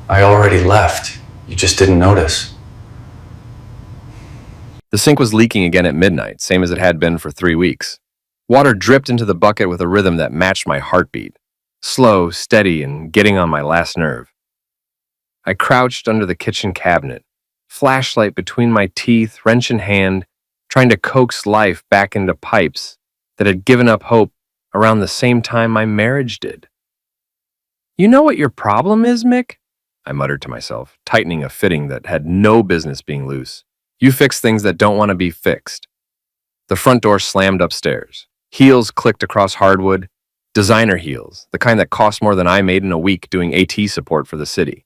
I already left. You just didn't notice. The sink was leaking again at midnight, same as it had been for 3 weeks. Water dripped into the bucket with a rhythm that matched my heartbeat. Slow, steady, and getting on my last nerve. I crouched under the kitchen cabinet, flashlight between my teeth, wrench in hand, trying to coax life back into pipes that had given up hope around the same time my marriage did. "You know what your problem is, Mick?" I muttered to myself, tightening a fitting that had no business being loose. "You fix things that don't want to be fixed." The front door slammed upstairs. Heels clicked across hardwood, designer heels, the kind that cost more than I made in a week doing AT support for the city.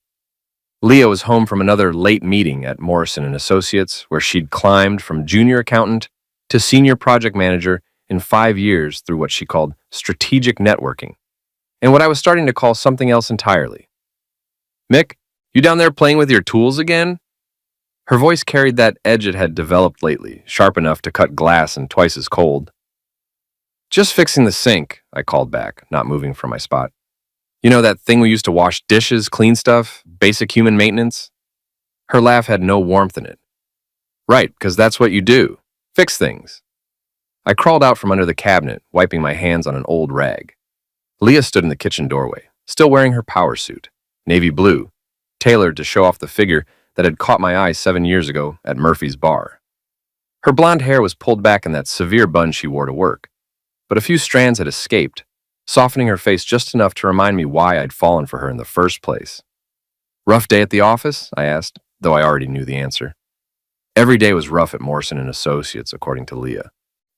Leah was home from another late meeting at Morrison & Associates, where she'd climbed from junior accountant to senior project manager in 5 years through what she called strategic networking, and what I was starting to call something else entirely. "Mick, you down there playing with your tools again?" Her voice carried that edge it had developed lately, sharp enough to cut glass and twice as cold. "Just fixing the sink," I called back, not moving from my spot. "You know that thing we used to wash dishes, clean stuff, basic human maintenance?" Her laugh had no warmth in it. "Right, because that's what you do. Fix things." I crawled out from under the cabinet, wiping my hands on an old rag. Leah stood in the kitchen doorway, still wearing her power suit, navy blue, tailored to show off the figure that had caught my eye 7 years ago at Murphy's bar. Her blonde hair was pulled back in that severe bun she wore to work, but a few strands had escaped, softening her face just enough to remind me why I'd fallen for her in the first place. "Rough day at the office?" I asked, though I already knew the answer. Every day was rough at Morrison & Associates, according to Leah.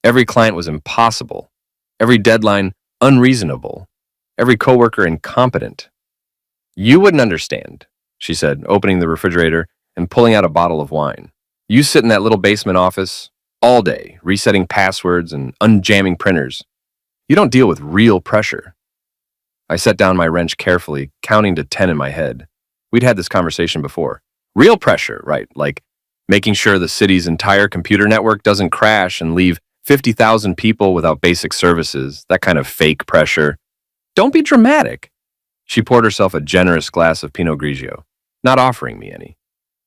Every client was impossible, every deadline unreasonable, every coworker incompetent. "You wouldn't understand," she said, opening the refrigerator and pulling out a bottle of wine. "You sit in that little basement office all day, resetting passwords and unjamming printers. You don't deal with real pressure." I set down my wrench carefully, counting to 10 in my head. We'd had this conversation before. Real pressure, right? Like making sure the city's entire computer network doesn't crash and leave 50,000 people without basic services, that kind of fake pressure. "Don't be dramatic." She poured herself a generous glass of Pinot Grigio, not offering me any.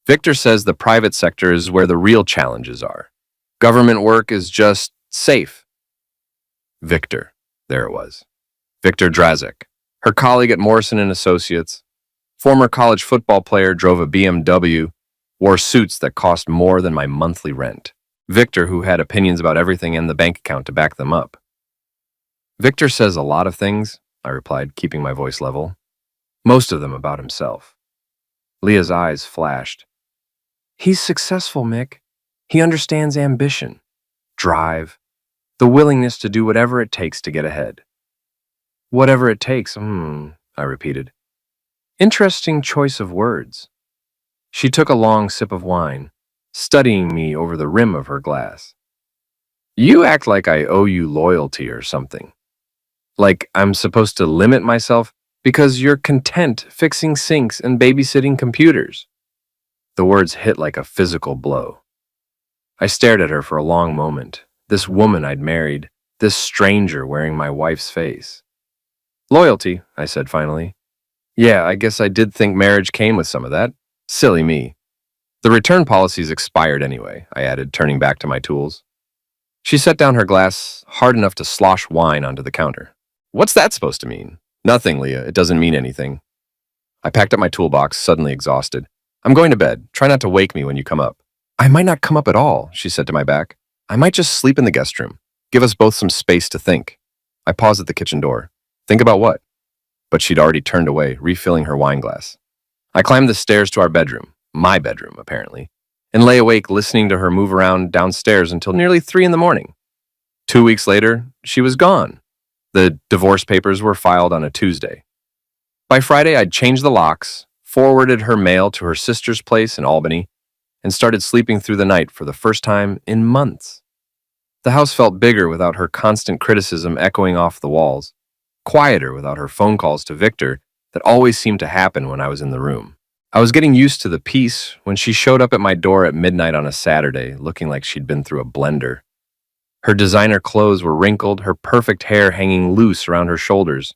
"Victor says the private sector is where the real challenges are. Government work is just safe." Victor, there it was. Victor Drazek, her colleague at Morrison & Associates, former college football player, drove a BMW, wore suits that cost more than my monthly rent. Victor, who had opinions about everything and the bank account to back them up. "Victor says a lot of things," I replied, keeping my voice level. "Most of them about himself." Leah's eyes flashed. "He's successful, Mick. He understands ambition, drive, the willingness to do whatever it takes to get ahead." "Whatever it takes, I repeated. Interesting choice of words. She took a long sip of wine, studying me over the rim of her glass. "You act like I owe you loyalty or something. Like I'm supposed to limit myself because you're content fixing sinks and babysitting computers." The words hit like a physical blow. I stared at her for a long moment, this woman I'd married, this stranger wearing my wife's face. "Loyalty," I said finally. "Yeah, I guess I did think marriage came with some of that. Silly me. The return policy's expired anyway," I added, turning back to my tools. She set down her glass hard enough to slosh wine onto the counter. "What's that supposed to mean?" "Nothing, Leah. It doesn't mean anything." I packed up my toolbox, suddenly exhausted. "I'm going to bed. Try not to wake me when you come up." "I might not come up at all," she said to my back. "I might just sleep in the guest room. Give us both some space to think." I paused at the kitchen door. "Think about what?" But she'd already turned away, refilling her wine glass. I climbed the stairs to our bedroom, my bedroom, apparently, and lay awake listening to her move around downstairs until nearly 3 in the morning. 2 weeks later, she was gone. The divorce papers were filed on a Tuesday. By Friday, I'd changed the locks, forwarded her mail to her sister's place in Albany, and started sleeping through the night for the first time in months. The house felt bigger without her constant criticism echoing off the walls, quieter without her phone calls to Victor that always seemed to happen when I was in the room. I was getting used to the peace when she showed up at my door at midnight on a Saturday, looking like she'd been through a blender. Her designer clothes were wrinkled, her perfect hair hanging loose around her shoulders,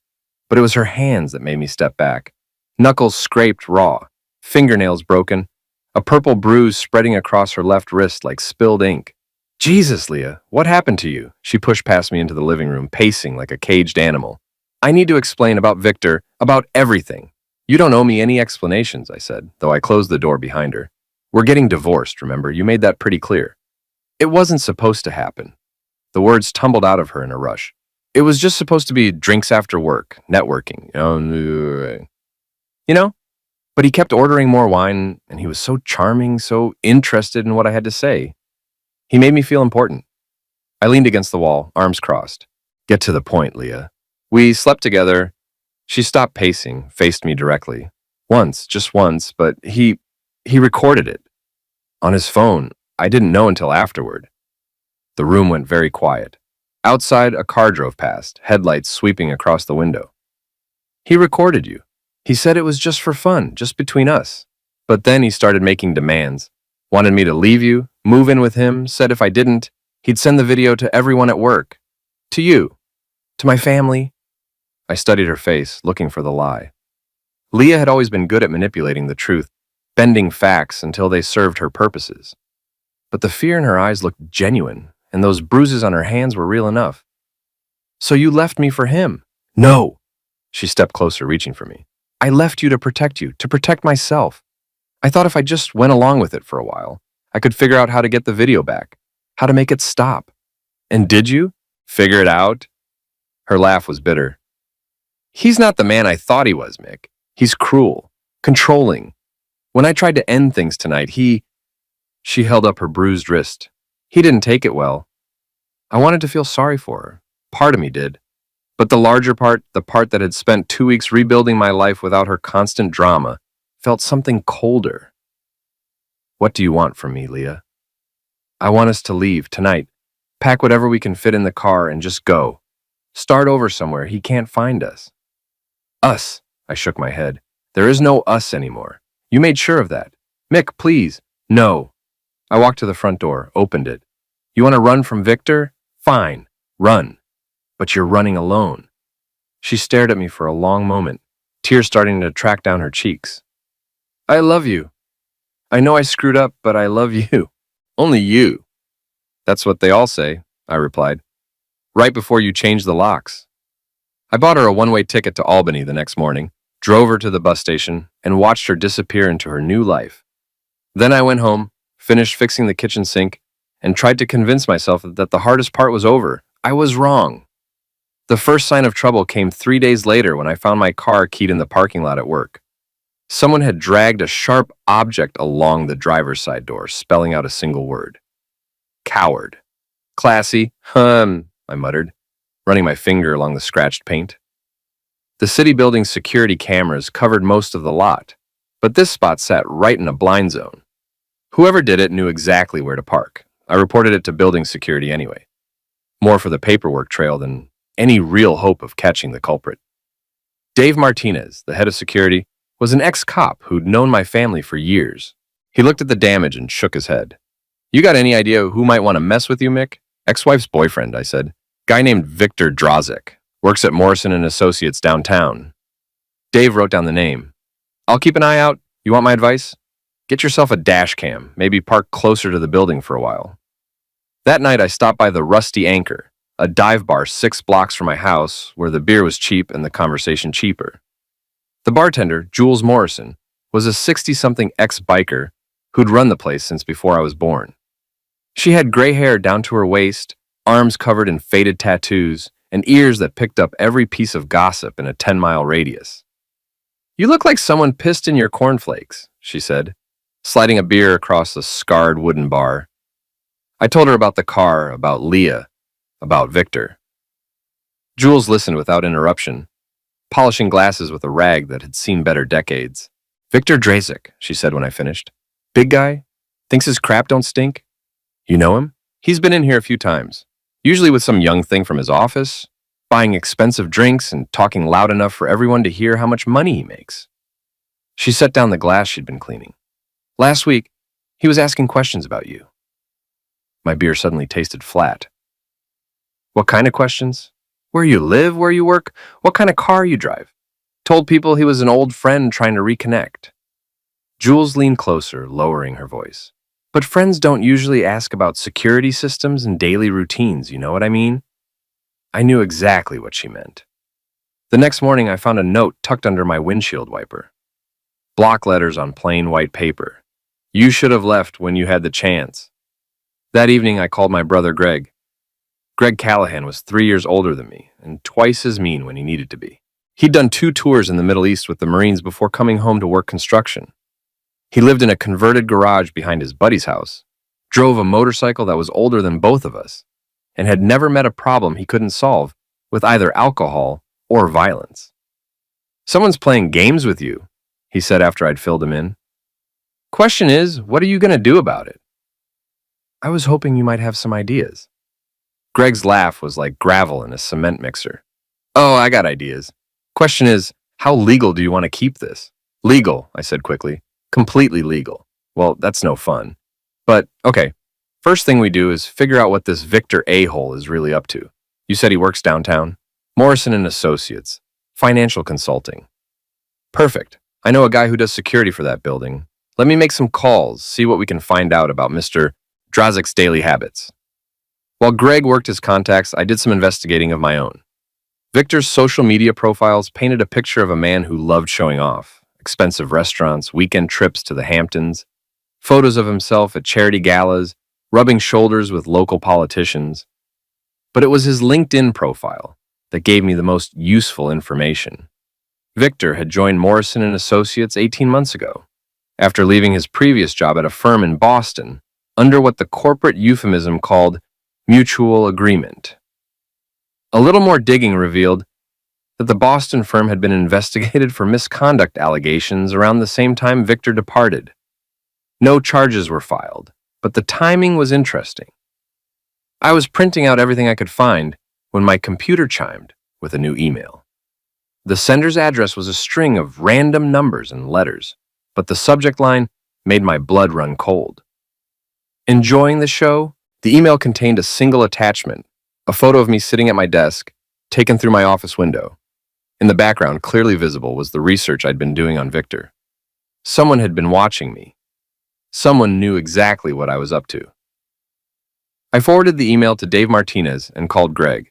but it was her hands that made me step back, knuckles scraped raw, fingernails broken, a purple bruise spreading across her left wrist like spilled ink. Jesus, Leah, what happened to you? She pushed past me into the living room, pacing like a caged animal. I need to explain about Victor, about everything. You don't owe me any explanations, I said, though I closed the door behind her. We're getting divorced, remember? You made that pretty clear. It wasn't supposed to happen. The words tumbled out of her in a rush. It was just supposed to be drinks after work, networking, you know? But he kept ordering more wine, and he was so charming, so interested in what I had to say. He made me feel important. I leaned against the wall, arms crossed. Get to the point, Leah. We slept together. She stopped pacing, faced me directly. Once, just once, but he recorded it. On his phone. I didn't know until afterward. The room went very quiet. Outside, a car drove past, headlights sweeping across the window. He recorded you. He said it was just for fun, just between us. But then he started making demands. Wanted me to leave you, move in with him, said if I didn't, he'd send the video to everyone at work. To you. To my family. I studied her face, looking for the lie. Leah had always been good at manipulating the truth, bending facts until they served her purposes. But the fear in her eyes looked genuine, and those bruises on her hands were real enough. So you left me for him? No. She stepped closer, reaching for me. I left you to protect myself. I thought if I just went along with it for a while, I could figure out how to get the video back, how to make it stop. And did you? Figure it out? Her laugh was bitter. He's not the man I thought he was, Mick. He's cruel, controlling. When I tried to end things tonight, She held up her bruised wrist. He didn't take it well. I wanted to feel sorry for her. Part of me did. But the larger part, the part that had spent 2 weeks rebuilding my life without her constant drama, felt something colder. What do you want from me, Leah? I want us to leave tonight. Pack whatever we can fit in the car and just go. Start over somewhere. He can't find us. Us, I shook my head. There is no us anymore. You made sure of that. Mick, please. No. I walked to the front door, opened it. You want to run from Victor? Fine, run. But you're running alone. She stared at me for a long moment, tears starting to track down her cheeks. I love you. I know I screwed up, but I love you. Only you. That's what they all say, I replied. Right before you changed the locks. I bought her a one-way ticket to Albany the next morning, drove her to the bus station, and watched her disappear into her new life. Then I went home, finished fixing the kitchen sink, and tried to convince myself that the hardest part was over. I was wrong. The first sign of trouble came 3 days later when I found my car keyed in the parking lot at work. Someone had dragged a sharp object along the driver's side door, spelling out a single word. Coward. Classy. I muttered, running my finger along the scratched paint. The city building's security cameras covered most of the lot, but this spot sat right in a blind zone. Whoever did it knew exactly where to park. I reported it to building security anyway. More for the paperwork trail than any real hope of catching the culprit. Dave Martinez, the head of security, was an ex-cop who'd known my family for years. He looked at the damage and shook his head. You got any idea who might want to mess with you, Mick? Ex-wife's boyfriend, I said. Guy named Victor Drozik. Works at Morrison and Associates downtown. Dave wrote down the name. I'll keep an eye out. You want my advice? Get yourself a dash cam. Maybe park closer to the building for a while. That night I stopped by the Rusty Anchor, a dive bar 6 blocks from my house where the beer was cheap and the conversation cheaper. The bartender, Jules Morrison, was a 60-something ex-biker who'd run the place since before I was born. She had gray hair down to her waist, arms covered in faded tattoos, and ears that picked up every piece of gossip in a 10-mile radius. You look like someone pissed in your cornflakes, she said, sliding a beer across the scarred wooden bar. I told her about the car, about Leah, about Victor. Jules listened without interruption, polishing glasses with a rag that had seen better decades. Victor Drozik, she said when I finished. Big guy? Thinks his crap don't stink? You know him? He's been in here a few times, usually with some young thing from his office, buying expensive drinks and talking loud enough for everyone to hear how much money he makes. She set down the glass she'd been cleaning. Last week, he was asking questions about you. My beer suddenly tasted flat. What kind of questions? Where you live, where you work, what kind of car you drive. Told people he was an old friend trying to reconnect. Jules leaned closer, lowering her voice. But friends don't usually ask about security systems and daily routines, you know what I mean? I knew exactly what she meant. The next morning, I found a note tucked under my windshield wiper. Block letters on plain white paper. You should have left when you had the chance. That evening, I called my brother Greg. Greg Callahan was 3 years older than me and twice as mean when he needed to be. He'd done 2 tours in the Middle East with the Marines before coming home to work construction. He lived in a converted garage behind his buddy's house, drove a motorcycle that was older than both of us, and had never met a problem he couldn't solve with either alcohol or violence. Someone's playing games with you, he said after I'd filled him in. Question is, what are you going to do about it? I was hoping you might have some ideas. Greg's laugh was like gravel in a cement mixer. Oh, I got ideas. Question is, how legal do you want to keep this? Legal, I said quickly. Completely legal. Well, that's no fun. But, okay, first thing we do is figure out what this Victor a-hole is really up to. You said he works downtown? Morrison and Associates. Financial consulting. Perfect. I know a guy who does security for that building. Let me make some calls, see what we can find out about Mr. Drazik's daily habits. While Greg worked his contacts, I did some investigating of my own. Victor's social media profiles painted a picture of a man who loved showing off. Expensive restaurants, weekend trips to the Hamptons, photos of himself at charity galas, rubbing shoulders with local politicians. But it was his LinkedIn profile that gave me the most useful information. Victor had joined Morrison and Associates 18 months ago, after leaving his previous job at a firm in Boston, under what the corporate euphemism called mutual agreement. A little more digging revealed that the Boston firm had been investigated for misconduct allegations around the same time Victor departed. No charges were filed, but the timing was interesting. I was printing out everything I could find when my computer chimed with a new email. The sender's address was a string of random numbers and letters, but the subject line made my blood run cold. Enjoying the show? The email contained a single attachment, a photo of me sitting at my desk, taken through my office window. In the background, clearly visible, was the research I'd been doing on Victor. Someone had been watching me. Someone knew exactly what I was up to. I forwarded the email to Dave Martinez and called Greg.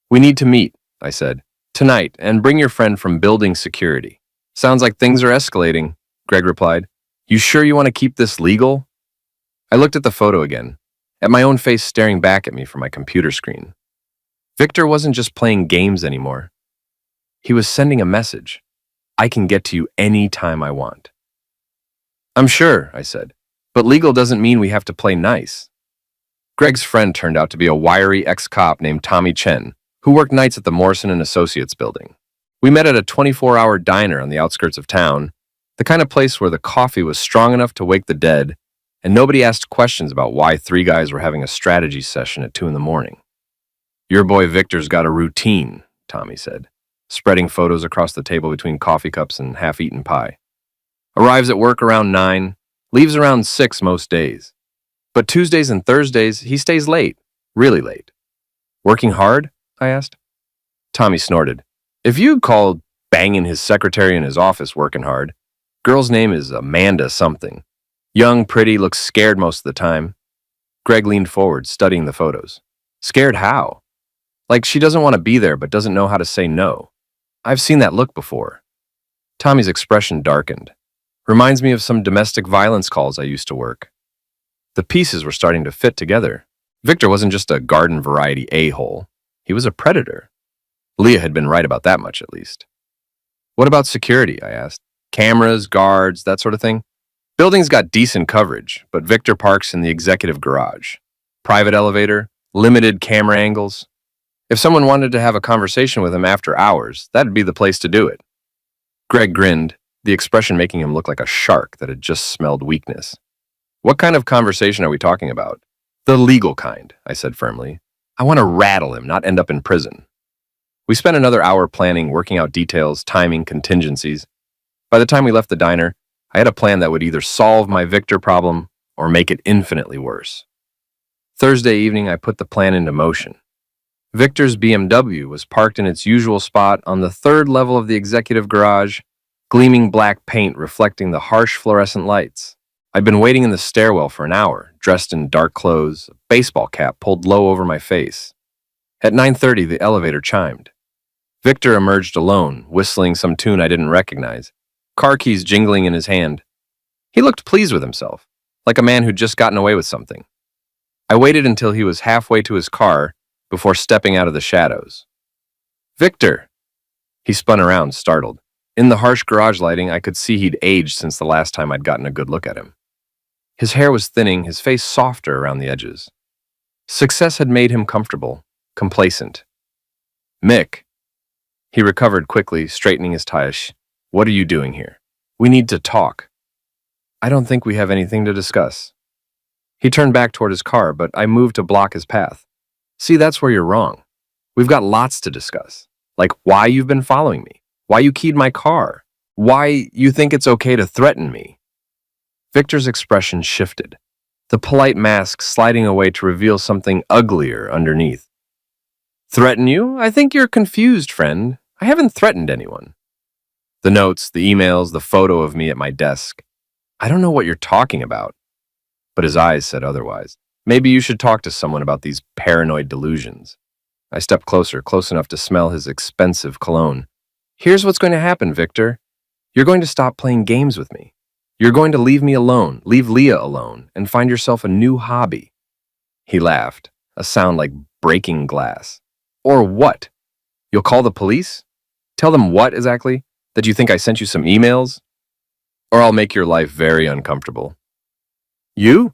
We need to meet, I said, tonight, and bring your friend from building security. Sounds like things are escalating, Greg replied. You sure you want to keep this legal? I looked at the photo again, at my own face staring back at me from my computer screen. Victor wasn't just playing games anymore. He was sending a message. I can get to you any time I want. I'm sure, I said, but legal doesn't mean we have to play nice. Greg's friend turned out to be a wiry ex-cop named Tommy Chen, who worked nights at the Morrison and Associates building. We met at a 24-hour diner on the outskirts of town, the kind of place where the coffee was strong enough to wake the dead, and nobody asked questions about why 3 guys were having a strategy session at 2 in the morning. Your boy Victor's got a routine, Tommy said, spreading photos across the table between coffee cups and half-eaten pie. Arrives at work around 9, leaves around 6 most days. But Tuesdays and Thursdays, he stays late, really late. Working hard? I asked. Tommy snorted. If you'd call banging his secretary in his office working hard, girl's name is Amanda something. Young, pretty, looks scared most of the time. Greg leaned forward, studying the photos. Scared how? Like she doesn't want to be there but doesn't know how to say no. I've seen that look before. Tommy's expression darkened. Reminds me of some domestic violence calls I used to work. The pieces were starting to fit together. Victor wasn't just a garden variety a-hole. He was a predator. Leah had been right about that much, at least. What about security? I asked. Cameras, guards, that sort of thing? Building's got decent coverage, but Victor parks in the executive garage. Private elevator, limited camera angles. If someone wanted to have a conversation with him after hours, that'd be the place to do it. Greg grinned, the expression making him look like a shark that had just smelled weakness. What kind of conversation are we talking about? The legal kind, I said firmly. I want to rattle him, not end up in prison. We spent another hour planning, working out details, timing, contingencies. By the time we left the diner, I had a plan that would either solve my Victor problem or make it infinitely worse. Thursday evening, I put the plan into motion. Victor's BMW was parked in its usual spot on the 3rd level of the executive garage, gleaming black paint reflecting the harsh fluorescent lights. I'd been waiting in the stairwell for an hour, dressed in dark clothes, a baseball cap pulled low over my face. At 9:30, the elevator chimed. Victor emerged alone, whistling some tune I didn't recognize, car keys jingling in his hand. He looked pleased with himself, like a man who'd just gotten away with something. I waited until he was halfway to his car before stepping out of the shadows. Victor! He spun around, startled. In the harsh garage lighting, I could see he'd aged since the last time I'd gotten a good look at him. His hair was thinning, his face softer around the edges. Success had made him comfortable, complacent. Mick. He recovered quickly, straightening his tie. What are you doing here? We need to talk. I don't think we have anything to discuss. He turned back toward his car, but I moved to block his path. See, that's where you're wrong. We've got lots to discuss. Like why you've been following me, why you keyed my car, why you think it's okay to threaten me. Victor's expression shifted, the polite mask sliding away to reveal something uglier underneath. Threaten you? I think you're confused, friend. I haven't threatened anyone. The notes, the emails, the photo of me at my desk. I don't know what you're talking about. But his eyes said otherwise. Maybe you should talk to someone about these paranoid delusions. I stepped closer, close enough to smell his expensive cologne. Here's what's going to happen, Victor. You're going to stop playing games with me. You're going to leave me alone, leave Leah alone, and find yourself a new hobby. He laughed, a sound like breaking glass. Or what? You'll call the police? Tell them what exactly? That you think I sent you some emails? Or I'll make your life very uncomfortable. You?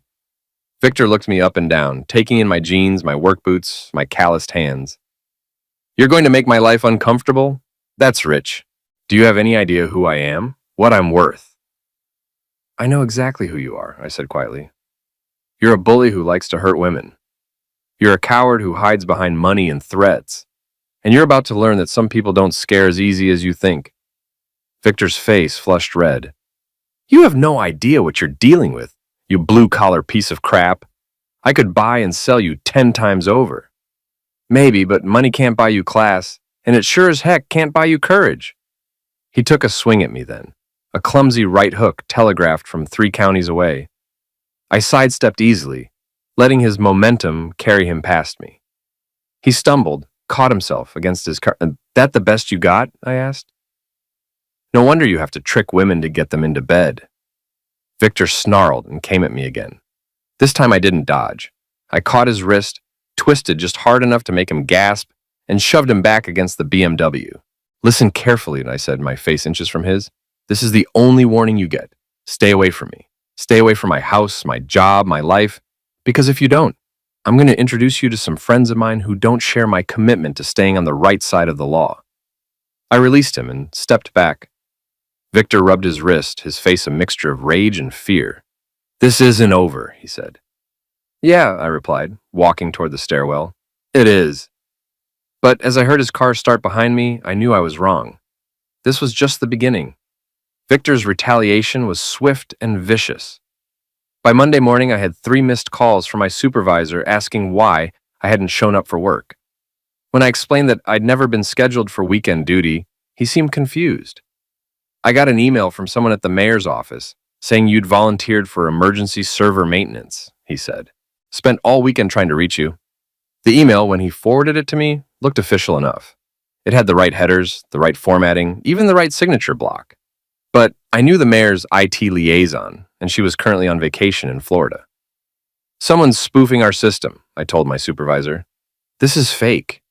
Victor looked me up and down, taking in my jeans, my work boots, my calloused hands. You're going to make my life uncomfortable? That's rich. Do you have any idea who I am? What I'm worth? I know exactly who you are, I said quietly. You're a bully who likes to hurt women. You're a coward who hides behind money and threats. And you're about to learn that some people don't scare as easy as you think. Victor's face flushed red. You have no idea what you're dealing with, you blue-collar piece of crap. I could buy and sell you 10 times over. Maybe, but money can't buy you class, and it sure as heck can't buy you courage. He took a swing at me then, a clumsy right hook telegraphed from 3 counties away. I sidestepped easily, letting his momentum carry him past me. He stumbled, caught himself against his car. That the best you got? I asked. No wonder you have to trick women to get them into bed. Victor snarled and came at me again. This time I didn't dodge. I caught his wrist, twisted just hard enough to make him gasp, and shoved him back against the BMW. Listen carefully, I said, my face inches from his. This is the only warning you get. Stay away from me. Stay away from my house, my job, my life. Because if you don't, I'm going to introduce you to some friends of mine who don't share my commitment to staying on the right side of the law. I released him and stepped back. Victor rubbed his wrist, his face a mixture of rage and fear. This isn't over, he said. Yeah, I replied, walking toward the stairwell. It is. But as I heard his car start behind me, I knew I was wrong. This was just the beginning. Victor's retaliation was swift and vicious. By Monday morning, I had 3 missed calls from my supervisor asking why I hadn't shown up for work. When I explained that I'd never been scheduled for weekend duty, he seemed confused. I got an email from someone at the mayor's office saying you'd volunteered for emergency server maintenance, he said. Spent all weekend trying to reach you. The email, when he forwarded it to me, looked official enough. It had the right headers, the right formatting, even the right signature block. But I knew the mayor's IT liaison, and she was currently on vacation in Florida. Someone's spoofing our system, I told my supervisor. This is fake.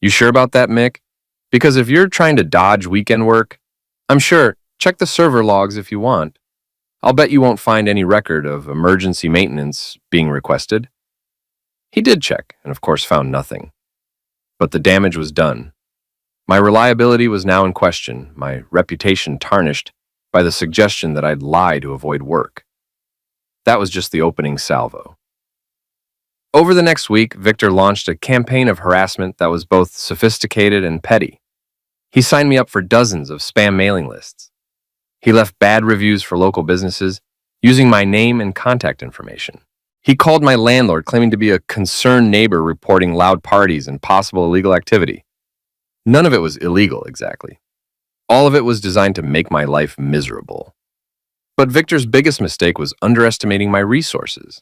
You sure about that, Mick? Because if you're trying to dodge weekend work, I'm sure, check the server logs if you want. I'll bet you won't find any record of emergency maintenance being requested. He did check, and of course found nothing. But the damage was done. My reliability was now in question, my reputation tarnished by the suggestion that I'd lie to avoid work. That was just the opening salvo. Over the next week, Victor launched a campaign of harassment that was both sophisticated and petty. He signed me up for dozens of spam mailing lists. He left bad reviews for local businesses, using my name and contact information. He called my landlord claiming to be a concerned neighbor reporting loud parties and possible illegal activity. None of it was illegal, exactly. All of it was designed to make my life miserable. But Victor's biggest mistake was underestimating my resources.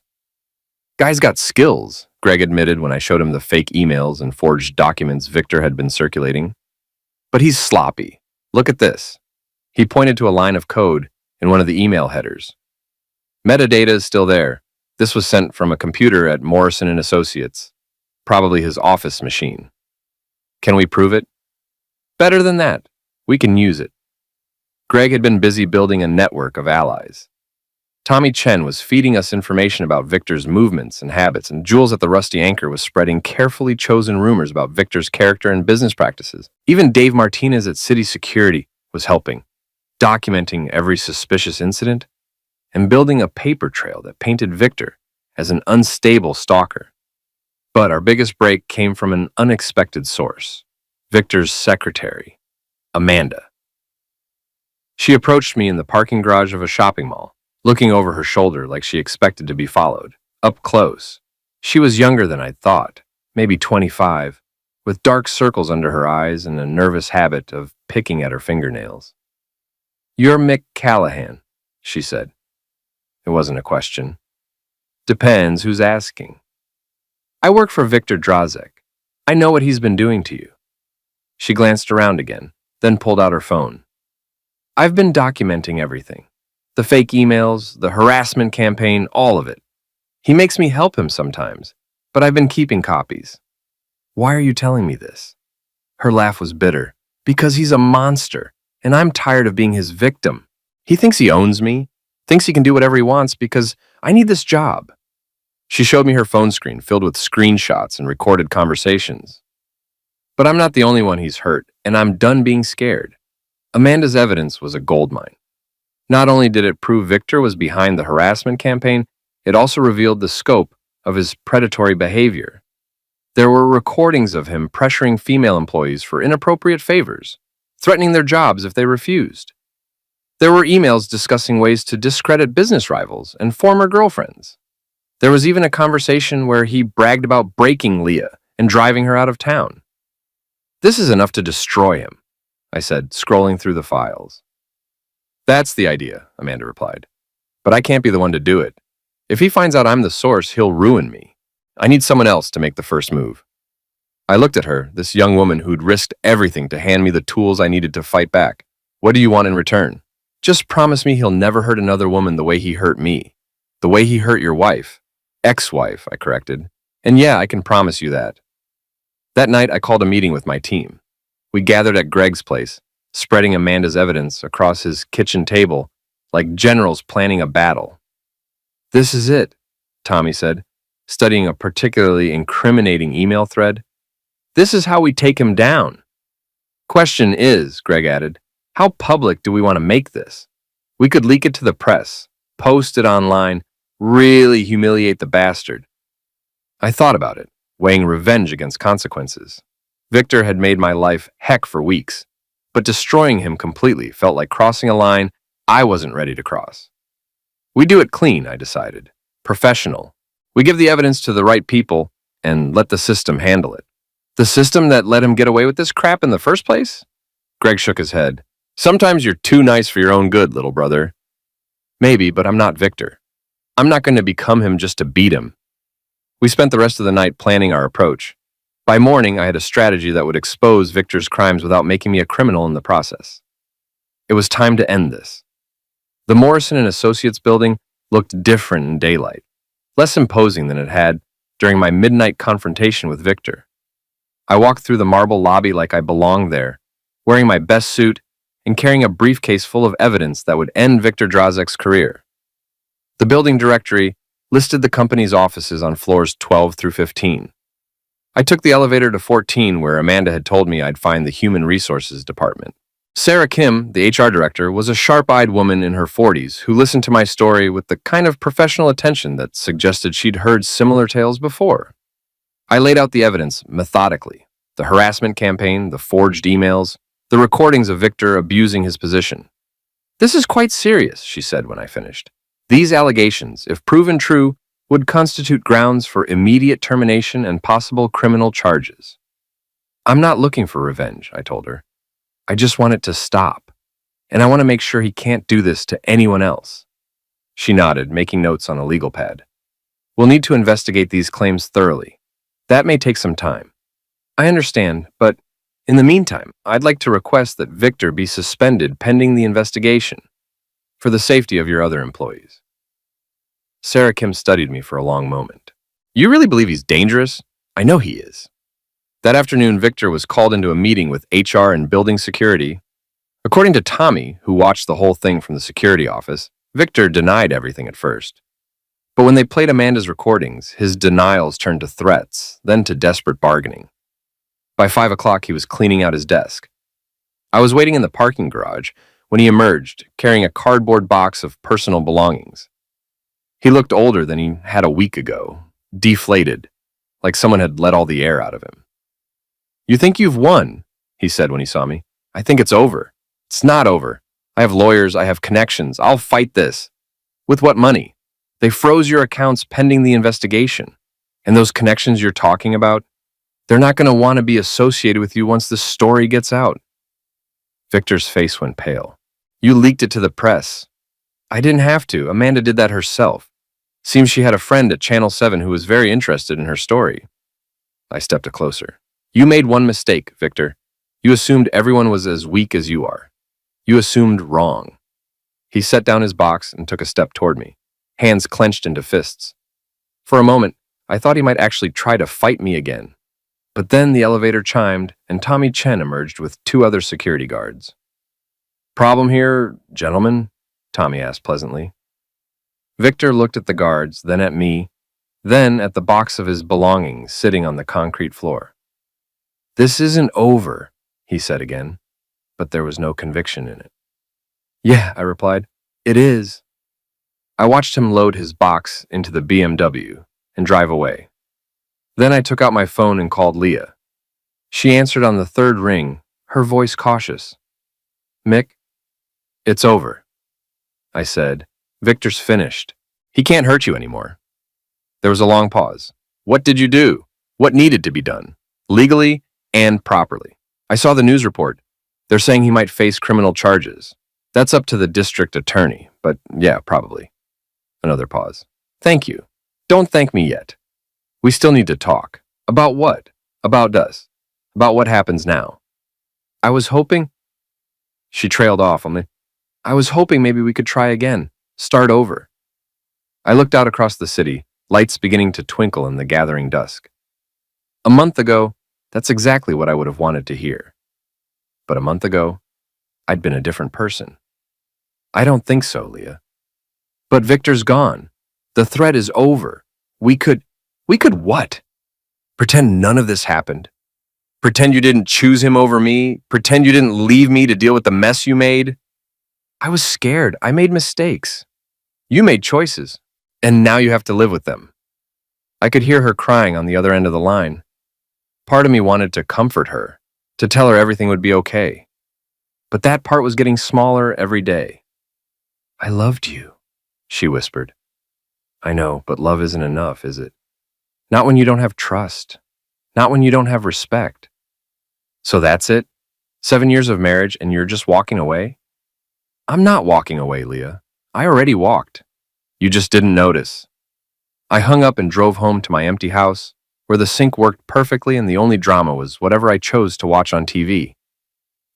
Guy's got skills, Greg admitted when I showed him the fake emails and forged documents Victor had been circulating. But he's sloppy. Look at this. He pointed to a line of code in one of the email headers. Metadata is still there. This was sent from a computer at Morrison and Associates, probably his office machine. Can we prove it? Better than that. We can use it. Greg had been busy building a network of allies. Tommy Chen was feeding us information about Victor's movements and habits, and Jules at the Rusty Anchor was spreading carefully chosen rumors about Victor's character and business practices. Even Dave Martinez at City Security was helping, documenting every suspicious incident and building a paper trail that painted Victor as an unstable stalker. But our biggest break came from an unexpected source, Victor's secretary, Amanda. She approached me in the parking garage of a shopping mall, looking over her shoulder like she expected to be followed. Up close, she was younger than I'd thought, maybe 25, with dark circles under her eyes and a nervous habit of picking at her fingernails. "You're Mick Callahan," she said. It wasn't a question. "Depends who's asking." "I work for Victor Drazek. I know what he's been doing to you." She glanced around again, then pulled out her phone. "I've been documenting everything. The fake emails, the harassment campaign, all of it. He makes me help him sometimes, but I've been keeping copies." "Why are you telling me this?" Her laugh was bitter. "Because he's a monster, and I'm tired of being his victim. He thinks he owns me, thinks he can do whatever he wants because I need this job." She showed me her phone screen filled with screenshots and recorded conversations. "But I'm not the only one he's hurt, and I'm done being scared." Amanda's evidence was a goldmine. Not only did it prove Victor was behind the harassment campaign, it also revealed the scope of his predatory behavior. There were recordings of him pressuring female employees for inappropriate favors, threatening their jobs if they refused. There were emails discussing ways to discredit business rivals and former girlfriends. There was even a conversation where he bragged about breaking Leah and driving her out of town. "This is enough to destroy him," I said, scrolling through the files. "That's the idea," Amanda replied. "But I can't be the one to do it. If he finds out I'm the source, he'll ruin me. I need someone else to make the first move." I looked at her, this young woman who'd risked everything to hand me the tools I needed to fight back. "What do you want in return?" "Just promise me he'll never hurt another woman the way he hurt me. The way he hurt your wife." "Ex-wife," I corrected. "And yeah, I can promise you that." That night, I called a meeting with my team. We gathered at Greg's place, spreading Amanda's evidence across his kitchen table like generals planning a battle. "This is it," Tommy said, studying a particularly incriminating email thread. "This is how we take him down." "Question is," Greg added, "how public do we want to make this? We could leak it to the press, post it online, really humiliate the bastard." I thought about it, weighing revenge against consequences. Victor had made my life heck for weeks, but destroying him completely felt like crossing a line I wasn't ready to cross. We do it clean, I decided. Professional. We give the evidence to the right people and let the system handle it. The system that let him get away with this crap in the first place? Greg shook his head. "Sometimes you're too nice for your own good, little brother." "Maybe, but I'm not Victor. I'm not going to become him just to beat him." We spent the rest of the night planning our approach. By morning, I had a strategy that would expose Victor's crimes without making me a criminal in the process. It was time to end this. The Morrison and Associates building looked different in daylight, less imposing than it had during my midnight confrontation with Victor. I walked through the marble lobby like I belonged there, wearing my best suit and carrying a briefcase full of evidence that would end Victor Drazek's career. The building directory listed the company's offices on floors 12 through 15. I took the elevator to 14, where Amanda had told me I'd find the Human Resources Department. Sarah Kim, the HR director, was a sharp-eyed woman in her 40s who listened to my story with the kind of professional attention that suggested she'd heard similar tales before. I laid out the evidence methodically: the harassment campaign, the forged emails, the recordings of Victor abusing his position. "This is quite serious," she said when I finished. "These allegations, if proven true, would constitute grounds for immediate termination and possible criminal charges." "I'm not looking for revenge," I told her. I just want it to stop. And I want to make sure he can't do this to anyone else. She nodded, making notes on a legal pad. We'll need to investigate these claims thoroughly. That may take some time. I understand, but in the meantime, I'd like to request that Victor be suspended pending the investigation for the safety of your other employees. Sarah Kim studied me for a long moment. You really believe he's dangerous? I know he is. That afternoon, Victor was called into a meeting with HR and building security. According to Tommy, who watched the whole thing from the security office, Victor denied everything at first. But when they played Amanda's recordings, his denials turned to threats, then to desperate bargaining. By 5 o'clock, he was cleaning out his desk. I was waiting in the parking garage when he emerged, carrying a cardboard box of personal belongings. He looked older than he had a week ago, deflated, like someone had let all the air out of him. You think you've won, he said when he saw me. I think it's over. It's not over. I have lawyers, I have connections. I'll fight this. With what money? They froze your accounts pending the investigation. And those connections you're talking about, they're not going to want to be associated with you once the story gets out. Victor's face went pale. You leaked it to the press. I didn't have to. Amanda did that herself. Seems she had a friend at Channel 7 who was very interested in her story. I stepped closer. You made one mistake, Victor. You assumed everyone was as weak as you are. You assumed wrong. He set down his box and took a step toward me, hands clenched into fists. For a moment, I thought he might actually try to fight me again. But then the elevator chimed, and Tommy Chen emerged with 2 other security guards. Problem here, gentlemen? Tommy asked pleasantly. Victor looked at the guards, then at me, then at the box of his belongings sitting on the concrete floor. This isn't over, he said again, but there was no conviction in it. Yeah, I replied, it is. I watched him load his box into the BMW and drive away. Then I took out my phone and called Leah. She answered on the 3rd ring, her voice cautious. Mick, it's over. I said, Victor's finished. He can't hurt you anymore. There was a long pause. What did you do? What needed to be done? Legally and properly. I saw the news report. They're saying he might face criminal charges. That's up to the district attorney, but yeah, probably. Another pause. Thank you. Don't thank me yet. We still need to talk. About what? About us. About what happens now. I was hoping... She trailed off on me. I was hoping maybe we could try again. Start over. I looked out across the city, lights beginning to twinkle in the gathering dusk. A month ago, that's exactly what I would have wanted to hear. But a month ago, I'd been a different person. I don't think so, Leah. But Victor's gone. The threat is over. We could what? Pretend none of this happened? Pretend you didn't choose him over me? Pretend you didn't leave me to deal with the mess you made? I was scared. I made mistakes. You made choices, and now you have to live with them. I could hear her crying on the other end of the line. Part of me wanted to comfort her, to tell her everything would be okay. But that part was getting smaller every day. I loved you, she whispered. I know, but love isn't enough, is it? Not when you don't have trust. Not when you don't have respect. So that's it? 7 years of marriage and you're just walking away? I'm not walking away, Leah. I already walked. You just didn't notice. I hung up and drove home to my empty house, where the sink worked perfectly and the only drama was whatever I chose to watch on TV.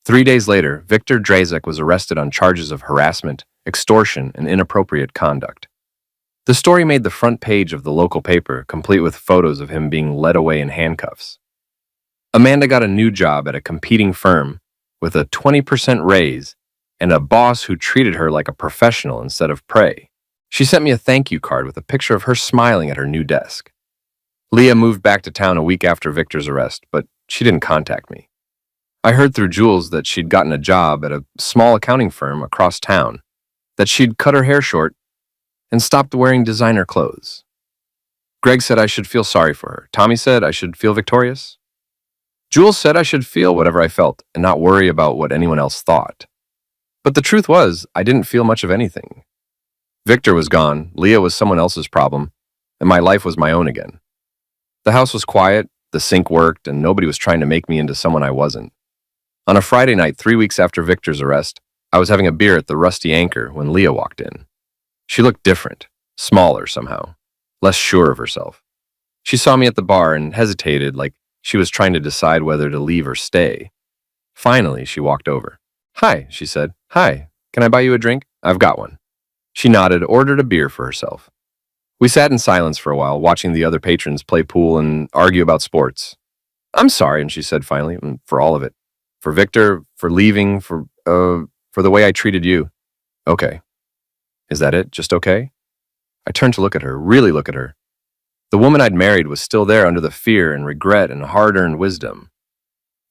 3 days later, Victor Drazek was arrested on charges of harassment, extortion, and inappropriate conduct. The story made the front page of the local paper, complete with photos of him being led away in handcuffs. Amanda got a new job at a competing firm with a 20% raise and a boss who treated her like a professional instead of prey. She sent me a thank you card with a picture of her smiling at her new desk. Leah moved back to town a week after Victor's arrest, but she didn't contact me. I heard through Jules that she'd gotten a job at a small accounting firm across town, that she'd cut her hair short and stopped wearing designer clothes. Greg said I should feel sorry for her. Tommy said I should feel victorious. Jules said I should feel whatever I felt and not worry about what anyone else thought. But the truth was, I didn't feel much of anything. Victor was gone, Leah was someone else's problem, and my life was my own again. The house was quiet, the sink worked, and nobody was trying to make me into someone I wasn't. On a Friday night, 3 weeks after Victor's arrest, I was having a beer at the Rusty Anchor when Leah walked in. She looked different, smaller somehow, less sure of herself. She saw me at the bar and hesitated like she was trying to decide whether to leave or stay. Finally, she walked over. "Hi," she said. "Hi, can I buy you a drink?" "I've got one." She nodded, ordered a beer for herself. We sat in silence for a while, watching the other patrons play pool and argue about sports. "I'm sorry," and she said finally, "for all of it. For Victor, for leaving, for the way I treated you." "Okay. Is that it? Just okay?" I turned to look at her, really look at her. The woman I'd married was still there under the fear and regret and hard-earned wisdom.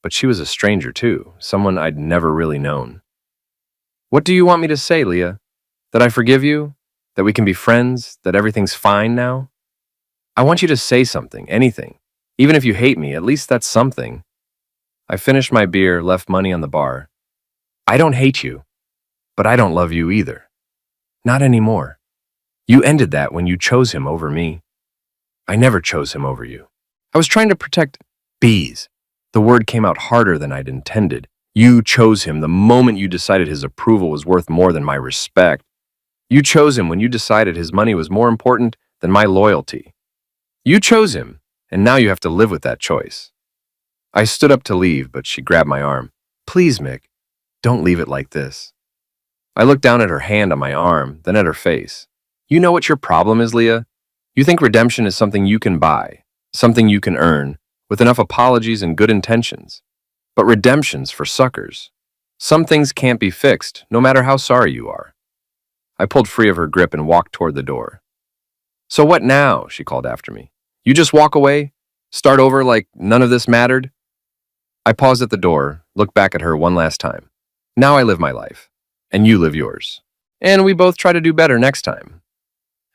But she was a stranger too, someone I'd never really known. "What do you want me to say, Leah? That I forgive you? That we can be friends? That everything's fine now? I want you to say something, anything. Even if you hate me, at least that's something." I finished my beer, left money on the bar. "I don't hate you, but I don't love you either. Not anymore. You ended that when you chose him over me. I never chose him over you. I was trying to protect bees. The word came out harder than I'd intended. You chose him the moment you decided his approval was worth more than my respect. You chose him when you decided his money was more important than my loyalty. You chose him, and now you have to live with that choice." I stood up to leave, but she grabbed my arm. "Please, Mick, don't leave it like this." I looked down at her hand on my arm, then at her face. "You know what your problem is, Leah? You think redemption is something you can buy, something you can earn, with enough apologies and good intentions. But redemption's for suckers. Some things can't be fixed, no matter how sorry you are." I pulled free of her grip and walked toward the door. "So what now?" she called after me. "You just walk away? Start over like none of this mattered?" I paused at the door, looked back at her one last time. "Now I live my life, and you live yours. And we both try to do better next time."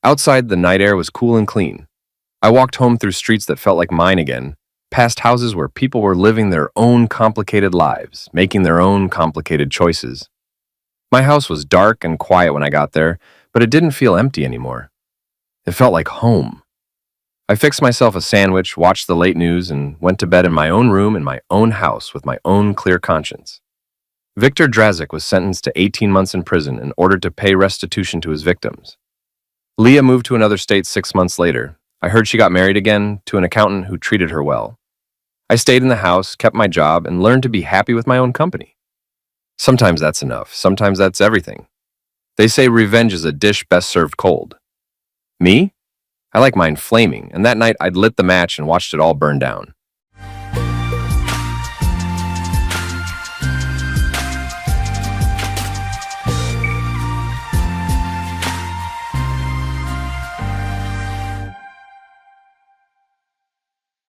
Outside, the night air was cool and clean. I walked home through streets that felt like mine again, past houses where people were living their own complicated lives, making their own complicated choices. My house was dark and quiet when I got there, but it didn't feel empty anymore. It felt like home. I fixed myself a sandwich, watched the late news, and went to bed in my own room in my own house with my own clear conscience. Victor Drazik was sentenced to 18 months in prison and ordered to pay restitution to his victims. Leah moved to another state 6 months later. I heard she got married again to an accountant who treated her well. I stayed in the house, kept my job, and learned to be happy with my own company. Sometimes that's enough. Sometimes that's everything. They say revenge is a dish best served cold. Me? I like mine flaming, and that night I'd lit the match and watched it all burn down.